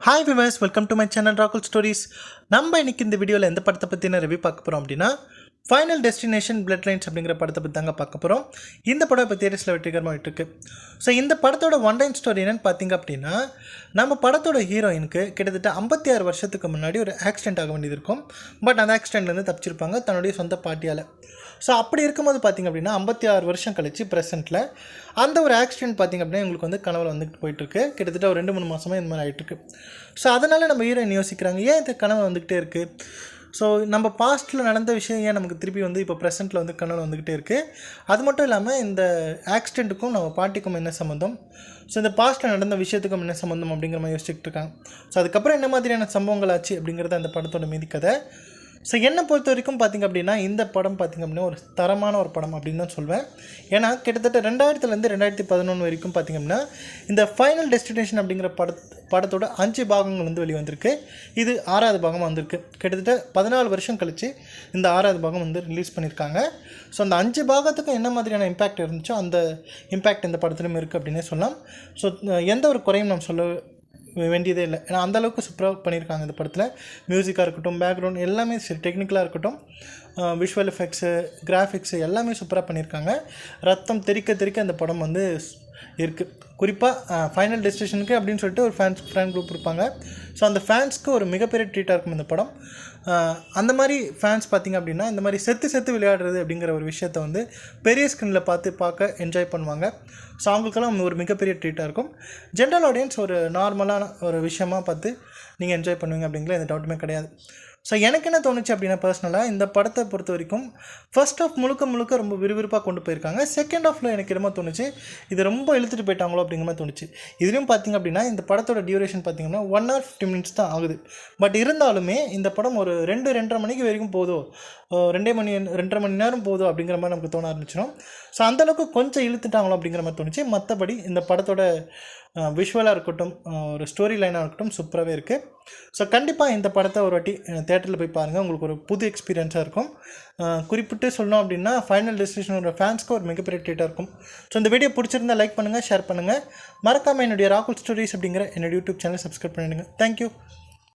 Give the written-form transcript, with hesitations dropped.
Hi viewers, welcome to my channel ராகுல் stories. நம்ம இன்னைக்கு இந்த வீடியோவில் எந்த படத்தை பற்றின ரிவ்யூ பார்க்க போகிறோம் அப்படின்னா ஃபைனல் டெஸ்டினேஷன் பிளட் லைன்ஸ் அப்படிங்கிற படத்தை பற்றி தாங்க பார்க்க போகிறோம். இந்த படம் இப்போ தியேட்டர்ஸில் வெற்றிகரமாக இருக்கு. ஸோ இந்த படத்தோட ஒன் லைன் ஸ்டோரி என்னென்னு பார்த்தீங்க அப்படின்னா, நம்ம படத்தோட ஹீரோயினுக்கு கிட்டத்தட்ட 56 வருஷத்துக்கு முன்னாடி ஒரு ஆக்சிடென்ட் ஆக வேண்டியது இருக்கும். பட் அந்த ஆக்சிடென்ட்லேருந்து தப்பிச்சிருப்பாங்க தன்னுடைய சொந்த பாட்டியால். ஸோ அப்படி இருக்கும்போது பார்த்திங்க அப்படின்னா 56 வருஷம் கழிச்சு ப்ரெசென்ட்டில் அந்த ஒரு ஆக்சிடென்ட் பார்த்திங்க அப்படின்னா எங்களுக்கு வந்து கனவில் வந்துட்டு போயிட்டுருக்கு. கிட்டத்தட்ட ஒரு 2-3 மாதமாக இந்த மாதிரி ஆகிட்டுருக்கு. ஸோ அதனால் நம்ம ஹீரோயின் யோசிக்கிறாங்க, ஏன் இந்த கனவு வந்துக்கிட்டே இருக்குது. ஸோ நம்ம பாஸ்ட்டில் நடந்த விஷயம் ஏன் நமக்கு திருப்பி வந்து இப்போ ப்ரெசென்ட்டில் வந்து கனவு வந்துக்கிட்டே இருக்குது. அது மட்டும் இல்லாமல் இந்த ஆக்சிடெண்ட்டுக்கும் நம்ம பாட்டிக்கும் என்ன சம்மந்தம், ஸோ இந்த பாஸ்ட்டில் நடந்த விஷயத்துக்கும் என்ன சம்மந்தம் அப்படிங்கிற மாதிரி யோசிச்சுட்டு இருக்காங்க. ஸோ அதுக்கப்புறம் என்ன மாதிரியான சம்பவங்கள் ஆச்சு அப்படிங்கிறது அந்த படத்தோட மீதி கதை. ஸோ என்னை பொறுத்த வரைக்கும் பார்த்திங்க அப்படின்னா இந்த படம் பார்த்திங்க அப்படின்னா ஒரு தரமான ஒரு படம் அப்படின்னு தான் சொல்வேன். ஏன்னா கிட்டத்தட்ட 2000 2011 வரைக்கும் பார்த்திங்க அப்படின்னா இந்த ஃபைனல் டெஸ்டினேஷன் அப்படிங்கிற படத்தோட 5 பாகங்கள் வந்து வெளிவந்திருக்கு. இது 6வது பாகம் வந்திருக்கு. கிட்டத்தட்ட 14 வருஷம் கழித்து இந்த 6வது பாகம் வந்து ரிலீஸ் பண்ணியிருக்காங்க. ஸோ அந்த 5 பாகத்துக்கும் என்ன மாதிரியான இம்பேக்ட் இருந்துச்சோ அந்த இம்பேக்ட் இந்த படத்துலையும் இருக்குது அப்படின்னே சொல்லலாம். ஸோ எந்த ஒரு குறையும் நம்ம சொல்ல வேண்டியதே இல்லை. ஏன்னா அந்தளவுக்கு சூப்பராக பண்ணியிருக்காங்க இந்த படத்தில். மியூசிக்காக இருக்கட்டும், பேக்ரவுண்ட் எல்லாமே சரி, டெக்னிக்கலாக இருக்கட்டும், விஷுவல் எஃபெக்ட்ஸு, கிராஃபிக்ஸு எல்லாமே சூப்பராக பண்ணியிருக்காங்க. ரத்தம் தெறிக்க தெறிக்க அந்த படம் வந்து இருக்குது. குறிப்பாக ஃபைனல் டெஸ்டினேஷனுக்கு அப்படின்னு சொல்லிட்டு ஒரு ஃபேன் குரூப் இருப்பாங்க. ஸோ அந்த ஃபேன்ஸ்க்கு ஒரு மிகப்பெரிய ட்ரீட்டாக இருக்கும் இந்த படம். அந்த மாதிரி ஃபேன்ஸ் பார்த்திங்க அப்படின்னா இந்த மாதிரி செத்து விளையாடுறது அப்படிங்கிற ஒரு விஷயத்த வந்து பெரிய ஸ்க்ரீனில் பார்க்க என்ஜாய் பண்ணுவாங்க. ஸோ அவங்களுக்கெல்லாம் ஒரு மிகப்பெரிய ட்ரீட்டாக இருக்கும். ஜென்ரல் ஆடியன்ஸ் ஒரு நார்மலான ஒரு விஷயமாக பார்த்து நீங்கள் என்ஜாய் பண்ணுவீங்க அப்படிங்கிற எந்த டவுட்டுமே கிடையாது. ஸோ எனக்கு என்ன தோணுச்சு அப்படின்னா, பர்சனலாக இந்த படத்தை பொறுத்த வரைக்கும் ஃபர்ஸ்ட் ஆஃப் முழுக்க ரொம்ப விறுவிறுப்பாக கொண்டு போயிருக்காங்க. செகண்ட் ஆஃபில் எனக்கு என்னமோ தோணுச்சு, இது ரொம்ப இழுத்துட்டு போயிட்டாங்களோ அப்படிங்கிற மாதிரி தோணுச்சு. இதுலேயும் பார்த்திங்க அப்படின்னா இந்த படத்தோட டியூரேஷன் பார்த்திங்கன்னா 1 hour 50 minutes தான் ஆகுது. பட் இருந்தாலுமே இந்த படம் ஒரு 2-2.5 மணிக்கு வரைக்கும் போதோ, 2.5 மணி நேரம் போதும் அப்படிங்கிற மாதிரி நமக்கு தோண ஆரம்பிச்சிடும். ஸோ அந்தளவுக்கு கொஞ்சம் இழுத்துட்டாங்களோ அப்படிங்கிற மாதிரி தோணுச்சு. மற்றபடி இந்த படத்தோட விஷுவலாக இருக்கட்டும், ஒரு ஸ்டோரி லைனாக இருக்கட்டும் சூப்பராகவே இருக்குது. ஸோ கண்டிப்பாக இந்த படத்தை ஒரு வாட்டி தேட்டரில் போய் பாருங்கள். உங்களுக்கு ஒரு புது எக்ஸ்பீரியன்ஸாக இருக்கும். குறிப்பிட்டு சொல்லணும் அப்படின்னா ஃபைனல் டெஸ்டினேஷனோட ஃபேன்ஸ்க்கு ஒரு மிகப்பெரிய ட்ரீட்டாக இருக்கும். ஸோ இந்த வீடியோ பிடிச்சிருந்தால் லைக் பண்ணுங்கள், ஷேர் பண்ணுங்கள். மறக்காமல் என்னுடைய ராகுல் ஸ்டோரிஸ் அப்படிங்கிற என்னோடய யூடியூப் சேனலை சப்ஸ்கிரைப் பண்ணிடுங்க. தேங்க்யூ.